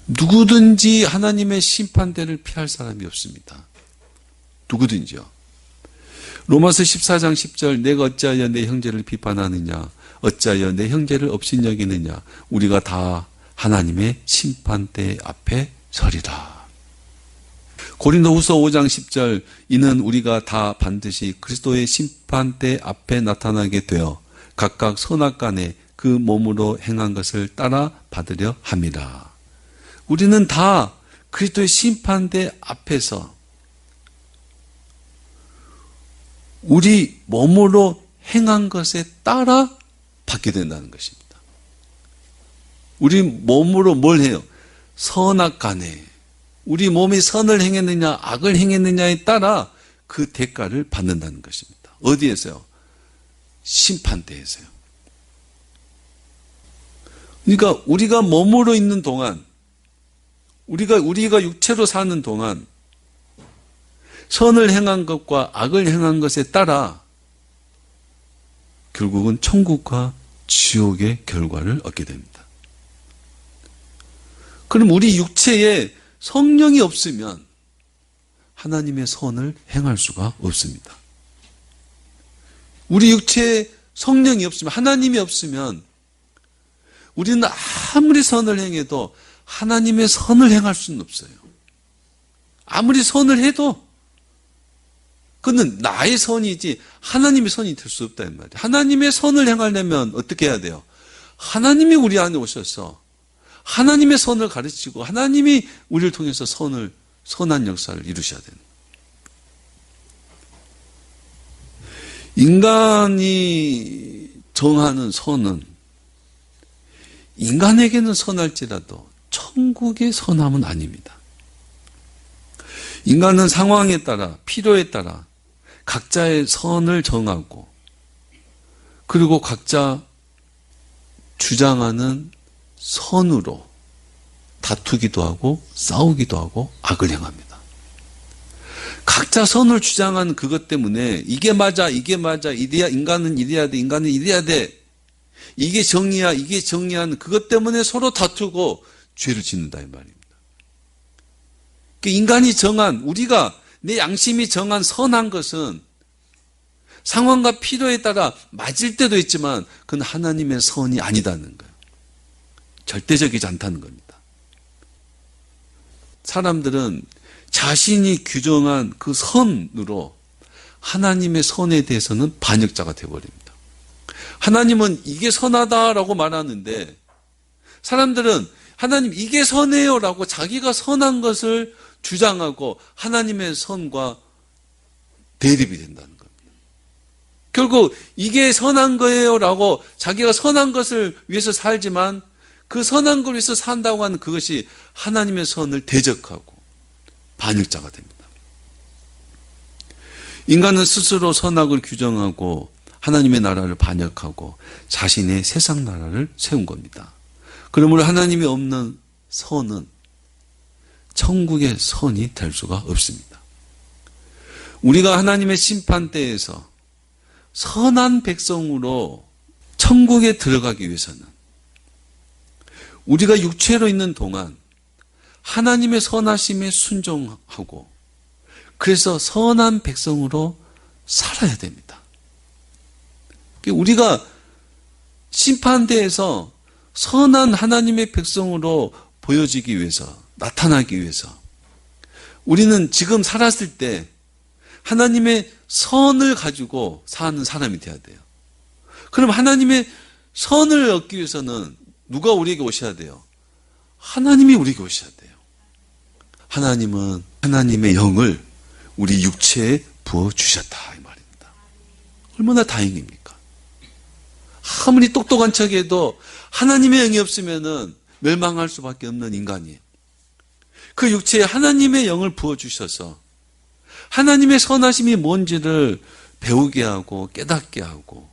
누구든지 하나님의 심판대를 피할 사람이 없습니다. 누구든지요. 로마서 14장 10절 내가 어찌하여 내 형제를 비판하느냐 어찌하여 내 형제를 업신여기느냐 우리가 다 하나님의 심판대 앞에 서리라. 고린도후서 5장 10절 이는 우리가 다 반드시 그리스도의 심판대 앞에 나타나게 되어 각각 선악간에 그 몸으로 행한 것을 따라 받으려 함이라. 우리는 다 그리스도의 심판대 앞에서 우리 몸으로 행한 것에 따라 받게 된다는 것입니다. 우리 몸으로 뭘 해요? 선악간에 우리 몸이 선을 행했느냐 악을 행했느냐에 따라 그 대가를 받는다는 것입니다. 어디에서요? 심판대에서요. 그러니까 우리가 몸으로 있는 동안 우리가 육체로 사는 동안 선을 행한 것과 악을 행한 것에 따라 결국은 천국과 지옥의 결과를 얻게 됩니다. 그럼 우리 육체에 성령이 없으면 하나님의 선을 행할 수가 없습니다. 우리 육체에 성령이 없으면 하나님이 없으면 우리는 아무리 선을 행해도 하나님의 선을 행할 수는 없어요. 아무리 선을 해도 그건 나의 선이지 하나님의 선이 될 수 없다 이 말이에요. 하나님의 선을 행하려면 어떻게 해야 돼요? 하나님이 우리 안에 오셔서 하나님의 선을 가르치고 하나님이 우리를 통해서 선한 역사를 이루셔야 되는 거예요. 인간이 정하는 선은 인간에게는 선할지라도 천국의 선함은 아닙니다. 인간은 상황에 따라 필요에 따라 각자의 선을 정하고 그리고 각자 주장하는 선으로 다투기도 하고 싸우기도 하고 악을 행합니다. 각자 선을 주장하는 그것 때문에 이게 맞아 이래야 인간은 이래야 돼 인간은 이래야 돼 이게 정의야 이게 정의하는 그것 때문에 서로 다투고 죄를 짓는다 이 말입니다. 인간이 정한 우리가 내 양심이 정한 선한 것은 상황과 필요에 따라 맞을 때도 있지만 그건 하나님의 선이 아니다는 거예요. 절대적이지 않다는 겁니다. 사람들은 자신이 규정한 그 선으로 하나님의 선에 대해서는 반역자가 되어버립니다. 하나님은 이게 선하다라고 말하는데 사람들은 하나님 이게 선해요라고 자기가 선한 것을 주장하고 하나님의 선과 대립이 된다는 겁니다. 결국 이게 선한 거예요라고 자기가 선한 것을 위해서 살지만 그 선한 걸 위해서 산다고 하는 그것이 하나님의 선을 대적하고 반역자가 됩니다. 인간은 스스로 선악을 규정하고 하나님의 나라를 반역하고 자신의 세상 나라를 세운 겁니다. 그러므로 하나님이 없는 선은 천국의 선이 될 수가 없습니다. 우리가 하나님의 심판대에서 선한 백성으로 천국에 들어가기 위해서는 우리가 육체로 있는 동안 하나님의 선하심에 순종하고 그래서 선한 백성으로 살아야 됩니다. 우리가 심판대에서 선한 하나님의 백성으로 보여지기 위해서 나타나기 위해서 우리는 지금 살았을 때 하나님의 선을 가지고 사는 사람이 돼야 돼요. 그럼 하나님의 선을 얻기 위해서는 누가 우리에게 오셔야 돼요? 하나님이 우리에게 오셔야 돼요. 하나님은 하나님의 영을 우리 육체에 부어주셨다 이 말입니다. 얼마나 다행입니까? 아무리 똑똑한 척해도 하나님의 영이 없으면 멸망할 수밖에 없는 인간이에요. 그 육체에 하나님의 영을 부어주셔서 하나님의 선하심이 뭔지를 배우게 하고 깨닫게 하고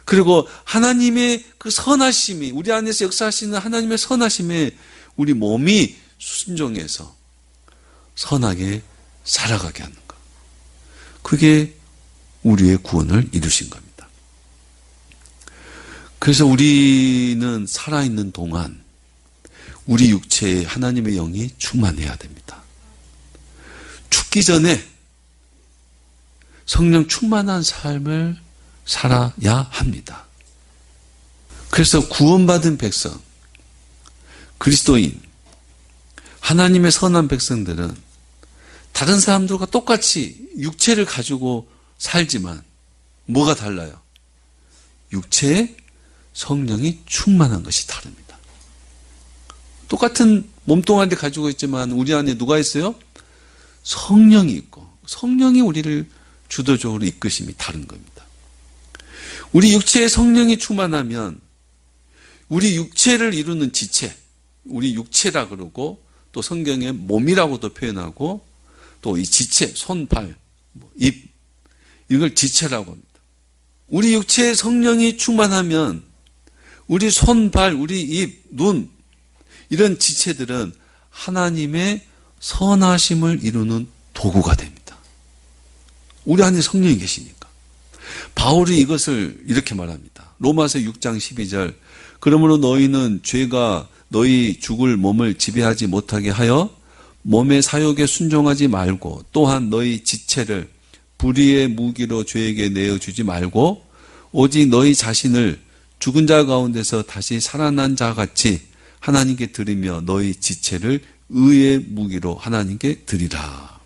그리고 하나님의 그 선하심이 우리 안에서 역사하시는 하나님의 선하심에 우리 몸이 순종해서 선하게 살아가게 하는 것. 그게 우리의 구원을 이루신 겁니다. 그래서 우리는 살아있는 동안 우리 육체에 하나님의 영이 충만해야 됩니다. 죽기 전에 성령 충만한 삶을 살아야 합니다. 그래서 구원받은 백성, 그리스도인, 하나님의 선한 백성들은 다른 사람들과 똑같이 육체를 가지고 살지만 뭐가 달라요? 육체에 성령이 충만한 것이 다릅니다. 똑같은 몸뚱아리 가지고 있지만 우리 안에 누가 있어요? 성령이 있고 성령이 우리를 주도적으로 이끄심이 다른 겁니다. 우리 육체에 성령이 충만하면 우리 육체를 이루는 지체, 우리 육체라 그러고 또 성경에 몸이라고도 표현하고 또 이 지체, 손, 발, 입 이걸 지체라고 합니다. 우리 육체에 성령이 충만하면 우리 손, 발, 우리 입, 눈 이런 지체들은 하나님의 선하심을 이루는 도구가 됩니다. 우리 안에 성령이 계시니까. 바울이 이것을 이렇게 말합니다. 로마서 6장 12절 그러므로 너희는 죄가 너희 죽을 몸을 지배하지 못하게 하여 몸의 사욕에 순종하지 말고 또한 너희 지체를 불의의 무기로 죄에게 내어주지 말고 오직 너희 자신을 죽은 자 가운데서 다시 살아난 자 같이 하나님께 드리며 너희 지체를 의의 무기로 하나님께 드리라.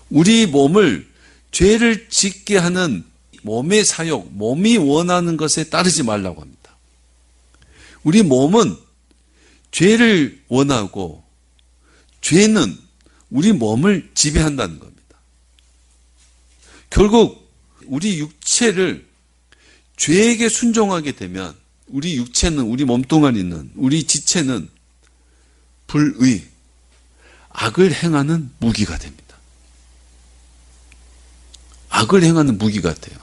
우리 몸을 죄를 짓게 하는 몸의 사욕, 몸이 원하는 것에 따르지 말라고 합니다. 우리 몸은 죄를 원하고 죄는 우리 몸을 지배한다는 겁니다. 결국 우리 육체를 죄에게 순종하게 되면 우리 육체는, 우리 몸뚱아리는, 우리 지체는 불의, 악을 행하는 무기가 됩니다. 악을 행하는 무기가 돼요.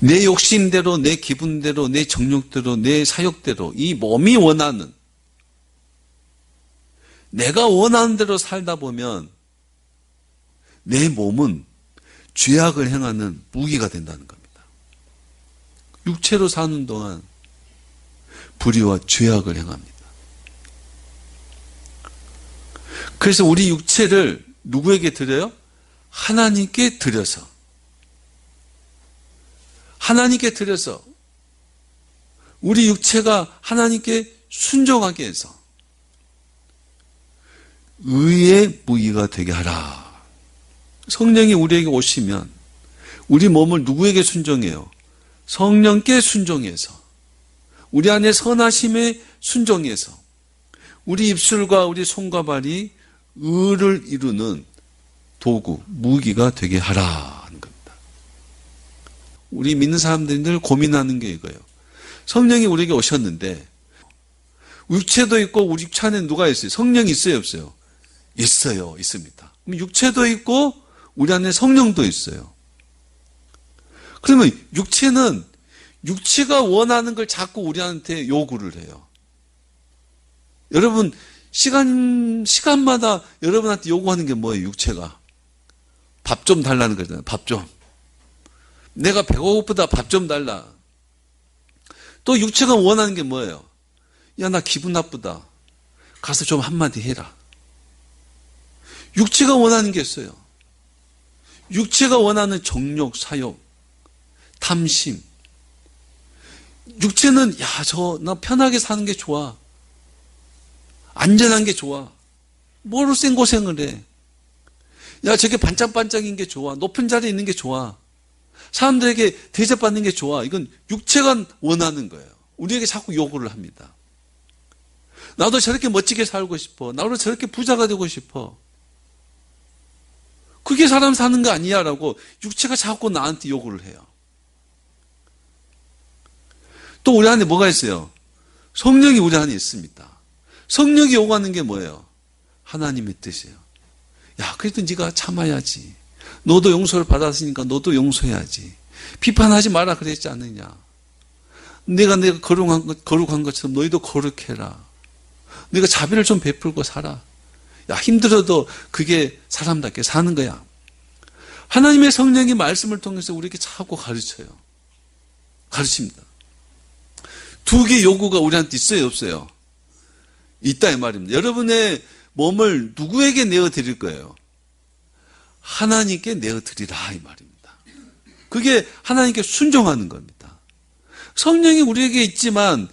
내 욕심대로, 내 기분대로, 내 정욕대로, 내 사욕대로 이 몸이 원하는, 내가 원하는 대로 살다 보면 내 몸은 죄악을 행하는 무기가 된다는 겁니다. 육체로 사는 동안 불의와 죄악을 행합니다. 그래서 우리 육체를 누구에게 드려요? 하나님께 드려서. 하나님께 드려서 우리 육체가 하나님께 순종하게 해서 의의 무기가 되게 하라. 성령이 우리에게 오시면 우리 몸을 누구에게 순종해요? 성령께 순종해서 우리 안에 선하심에 순종해서 우리 입술과 우리 손과 발이 의를 이루는 도구, 무기가 되게 하라 하는 겁니다. 우리 믿는 사람들이 늘 고민하는 게 이거예요. 성령이 우리에게 오셨는데 육체도 있고 우리 육체 안에 누가 있어요? 성령이 있어요, 없어요? 있어요, 있습니다. 그럼 육체도 있고 우리 안에 성령도 있어요. 그러면 육체는 육체가 원하는 걸 자꾸 우리한테 요구를 해요. 여러분 시간마다 여러분한테 요구하는 게 뭐예요? 육체가 밥 좀 달라는 거잖아요. 밥 좀. 내가 배고프다 밥 좀 달라. 또 육체가 원하는 게 뭐예요? 야, 나 기분 나쁘다. 가서 좀 한마디 해라. 육체가 원하는 게 있어요. 육체가 원하는 정욕, 사욕, 탐심. 육체는 나 편하게 사는 게 좋아. 안전한 게 좋아. 뭐로 생고생을 해. 야, 저게 반짝반짝인 게 좋아. 높은 자리에 있는 게 좋아. 사람들에게 대접받는 게 좋아. 이건 육체가 원하는 거예요. 우리에게 자꾸 요구를 합니다. 나도 저렇게 멋지게 살고 싶어. 나도 저렇게 부자가 되고 싶어. 그게 사람 사는 거 아니야 라고 육체가 자꾸 나한테 요구를 해요. 또 우리 안에 뭐가 있어요? 성령이 우리 안에 있습니다. 성령이 요구하는 게 뭐예요? 하나님의 뜻이에요. 야, 그래도 네가 참아야지. 너도 용서를 받았으니까 너도 용서해야지. 비판하지 마라 그랬지 않느냐. 내가 거룩한 것처럼 너희도 거룩해라. 네가 자비를 좀 베풀고 살아. 야, 힘들어도 그게 사람답게 사는 거야. 하나님의 성령이 말씀을 통해서 우리에게 자꾸 가르쳐요. 가르칩니다. 두 개 요구가 우리한테 있어요, 없어요? 있다 이 말입니다. 여러분의 몸을 누구에게 내어드릴 거예요? 하나님께 내어드리라 이 말입니다. 그게 하나님께 순종하는 겁니다. 성령이 우리에게 있지만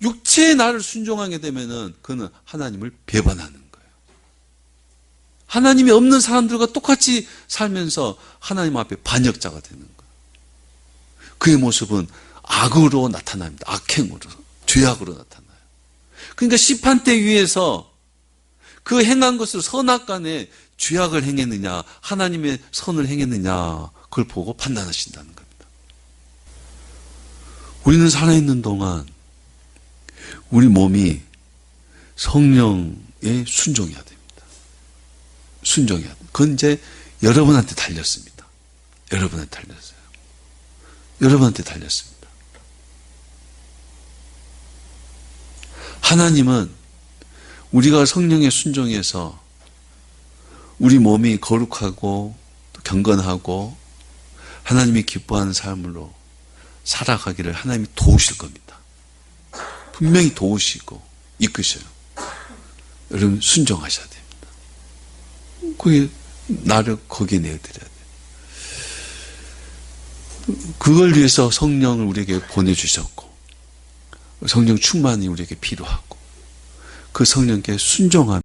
육체의 나를 순종하게 되면은 그는 하나님을 배반하는 거예요. 하나님이 없는 사람들과 똑같이 살면서 하나님 앞에 반역자가 되는 거예요. 그의 모습은 악으로 나타납니다. 악행으로, 죄악으로 나타나요. 그러니까 시판대 위에서 그 행한 것을 선악간에 죄악을 행했느냐, 하나님의 선을 행했느냐, 그걸 보고 판단하신다는 겁니다. 우리는 살아있는 동안 우리 몸이 성령에 순종해야 됩니다. 순종해야 됩니다. 그건 이제 여러분한테 달렸습니다. 여러분한테 달렸어요. 여러분한테 달렸습니다. 하나님은 우리가 성령에 순종해서 우리 몸이 거룩하고 경건하고 하나님이 기뻐하는 삶으로 살아가기를 하나님이 도우실 겁니다. 분명히 도우시고 이끄셔요. 여러분 순종하셔야 됩니다. 그게 나를 거기에 내어드려야 돼요. 그걸 위해서 성령을 우리에게 보내주셨고 성령 충만이 우리에게 필요하고 그 성령께 순종하면